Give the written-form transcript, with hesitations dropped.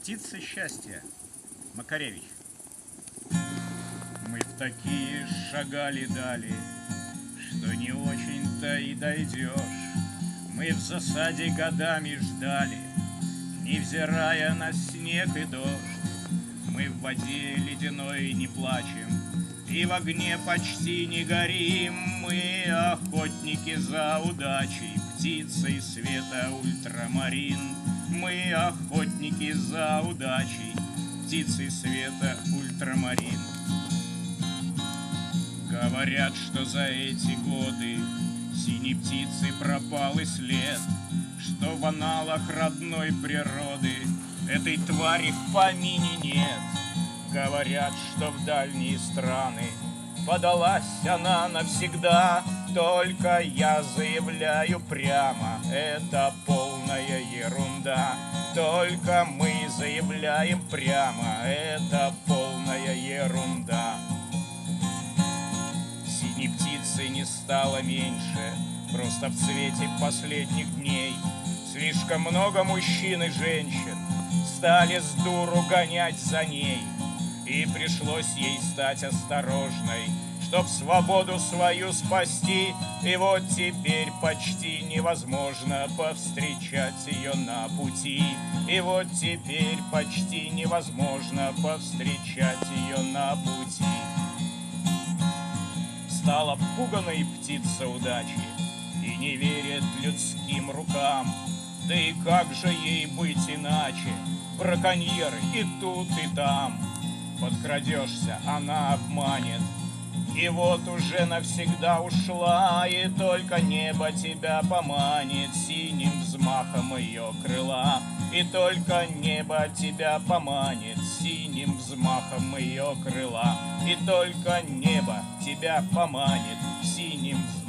Птица счастья. Макаревич. Мы в такие шагали дали, что не очень-то и дойдешь. Мы в засаде годами ждали, невзирая на снег и дождь. Мы в воде ледяной не плачем и в огне почти не горим. Мы охотники за удачей, птицей света ультрамарин. Мы охотники за удачей, птицей света ультрамарин. Говорят, что за эти годы синей птицы пропал и след, что в аналах родной природы этой твари в помине нет. Говорят, что в дальние страны подалась она навсегда. Только я заявляю прямо, это полная ерунда. Только мы заявляем прямо, это полная ерунда. Синей птицы не стало меньше, просто в цвете последних дней. Слишком много мужчин и женщин стали с дуру гонять за ней. И пришлось ей стать осторожной, чтоб свободу свою спасти. И вот теперь почти невозможно повстречать ее на пути. И вот теперь почти невозможно повстречать ее на пути. Стала пуганой птица удачи и не верит людским рукам. Да и как же ей быть иначе? Браконьеры и тут, и там. Подкрадешься, она обманет, и вот уже навсегда ушла. И только небо тебя поманит синим взмахом ее крыла. И только небо тебя поманит синим взмахом ее крыла. И только небо тебя поманит синим взмахом